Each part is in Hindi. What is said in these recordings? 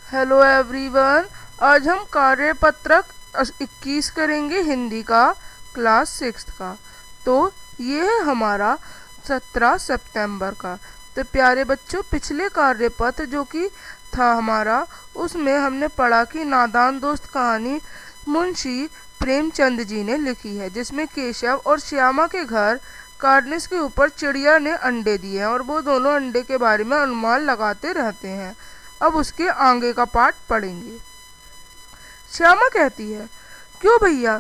Hello everyone. आज हम कार्यपत्रक 21 करेंगे, हिंदी का, क्लास 6 का। तो ये है हमारा 17 सितंबर का। तो प्यारे बच्चों, पिछले कार्यपत्र जो कि था हमारा, उसमें हमने पढ़ा कि नादान दोस्त कहानी मुंशी प्रेमचंद जी ने लिखी है, जिसमें केशव और श्यामा के घर कार्निस के ऊपर चिड़िया ने अंडे दिए हैं और वो दोनों अंडे के बारे में अनुमान लगाते रहते हैं। अब उसके आगे का पाठ पढ़ेंगे। श्यामा कहती है, क्यों भैया,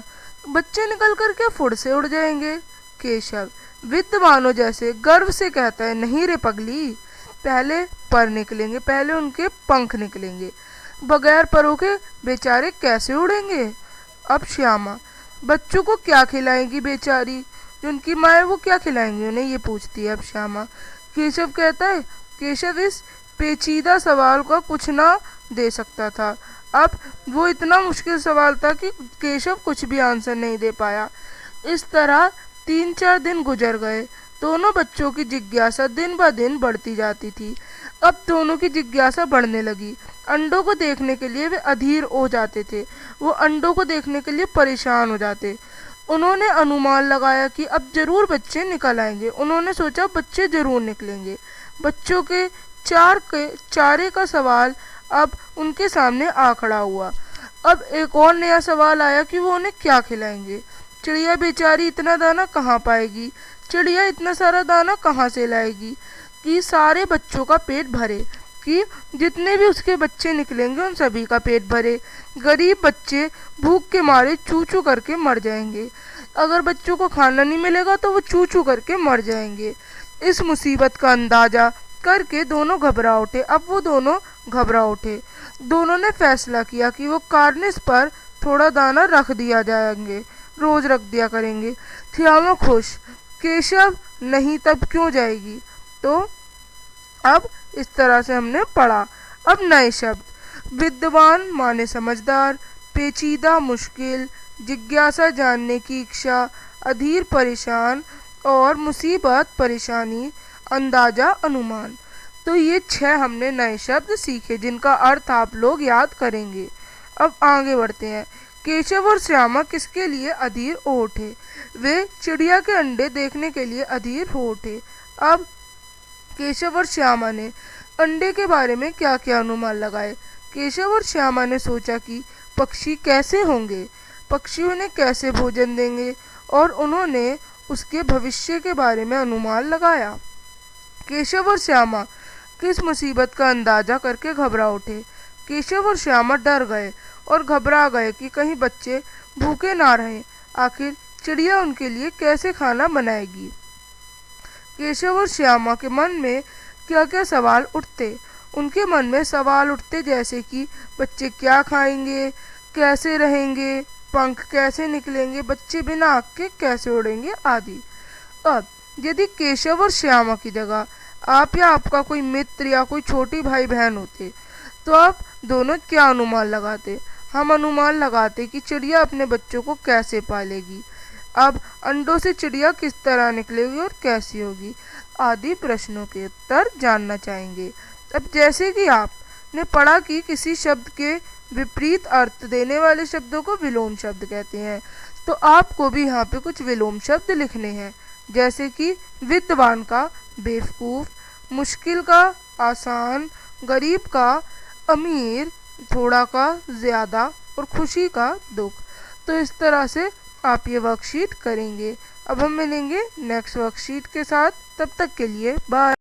बच्चे निकल कर क्या फुड़ से उड़ जाएंगे? केशव विद्वानों जैसे गर्व से कहता है, नहीं रे पगली, पहले पर निकलेंगे, पहले उनके पंख निकलेंगे, बगैर परों के बेचारे कैसे उड़ेंगे? अब श्यामा, बच्चों को क्या खिलाएंगी बेचारी, जो उनकी माँ है वो क्या खिलाएंगी उन्हें, ये पूछती है अब श्यामा। केशव कहता है, केशव इस पेचीदा सवाल का कुछ ना दे सकता था। अब वो इतना मुश्किल सवाल था कि केशव कुछ भी आंसर नहीं दे पाया। इस तरह 3-4 दिन गुजर गए। दोनों बच्चों की जिज्ञासा दिन ब दिन बढ़ती जाती थी। अब दोनों की जिज्ञासा बढ़ने लगी। अंडों को देखने के लिए वे अधीर हो जाते थे। वो अंडों को देखने के लिए परेशान हो जाते। उन्होंने अनुमान लगाया कि अब जरूर बच्चे निकल आएंगे। उन्होंने सोचा बच्चे जरूर निकलेंगे। बच्चों के चारे का सवाल अब उनके सामने आ खड़ा हुआ। अब एक और नया सवाल आया कि वो उन्हें क्या खिलाएंगे। चिड़िया बेचारी इतना दाना कहाँ पाएगी? चिड़िया इतना सारा दाना कहाँ से लाएगी कि सारे बच्चों का पेट भरे, कि जितने भी उसके बच्चे निकलेंगे उन सभी का पेट भरे। गरीब बच्चे भूख के मारे चू चू करके मर जाएंगे। अगर बच्चों को खाना नहीं मिलेगा तो वो चू चू करके मर जाएंगे। इस मुसीबत का अंदाजा करके दोनों घबरा उठे। अब वो दोनों घबरा उठे। दोनों ने फैसला किया कि वो कार्निस पर थोड़ा दाना रख दिया जाएंगे, रोज रख दिया करेंगे। श्यामा खुश, केशव नहीं तब क्यों जाएगी। तो अब इस तरह से हमने पढ़ा। अब नए शब्द। विद्वान माने समझदार, पेचीदा मुश्किल, जिज्ञासा जानने की इच्छा, अधीर परेशान और मुसीबत परेशानी, अंदाजा अनुमान। तो ये 6 हमने नए शब्द सीखे जिनका अर्थ आप लोग याद करेंगे। अब आगे बढ़ते हैं। केशव और श्यामा किसके लिए अधीर हो उठे? वे चिड़िया के अंडे देखने के लिए अधीर हो उठे। अब केशव और श्यामा ने अंडे के बारे में क्या क्या अनुमान लगाए। केशव और श्यामा ने सोचा कि पक्षी कैसे होंगे, पक्षी उन्हें कैसे भोजन देंगे, और उन्होंने उसके भविष्य के बारे में अनुमान लगाया। केशव और श्यामा किस मुसीबत का अंदाजा करके घबरा उठे। केशव और श्यामा डर गए और घबरा गए कि कहीं बच्चे भूखे ना रहें। आखिर चिड़िया उनके लिए कैसे खाना बनाएगी। केशव और श्यामा के मन में क्या क्या सवाल उठते। उनके मन में सवाल उठते जैसे कि बच्चे क्या खाएंगे, कैसे रहेंगे, पंख कैसे निकलेंगे, बच्चे बिना आँख के कैसे उड़ेंगे आदि। अब यदि केशव और श्यामा की जगह आप या आपका कोई मित्र या कोई छोटी भाई बहन होते तो आप दोनों क्या अनुमान लगाते? हम अनुमान लगाते कि चिड़िया अपने बच्चों को कैसे पालेगी। अब अंडों से चिड़िया किस तरह निकलेगी और कैसी होगी आदि प्रश्नों के उत्तर जानना चाहेंगे। अब जैसे कि आपने पढ़ा कि किसी शब्द के विपरीत अर्थ देने वाले शब्दों को विलोम शब्द कहते हैं, तो आपको भी यहाँ पे कुछ विलोम शब्द लिखने हैं। जैसे कि विद्वान का बेवकूफ़, मुश्किल का आसान, गरीब का अमीर, थोड़ा का ज़्यादा और खुशी का दुख। तो इस तरह से आप ये वर्कशीट करेंगे। अब हम मिलेंगे नेक्स्ट वर्कशीट के साथ। तब तक के लिए बाय।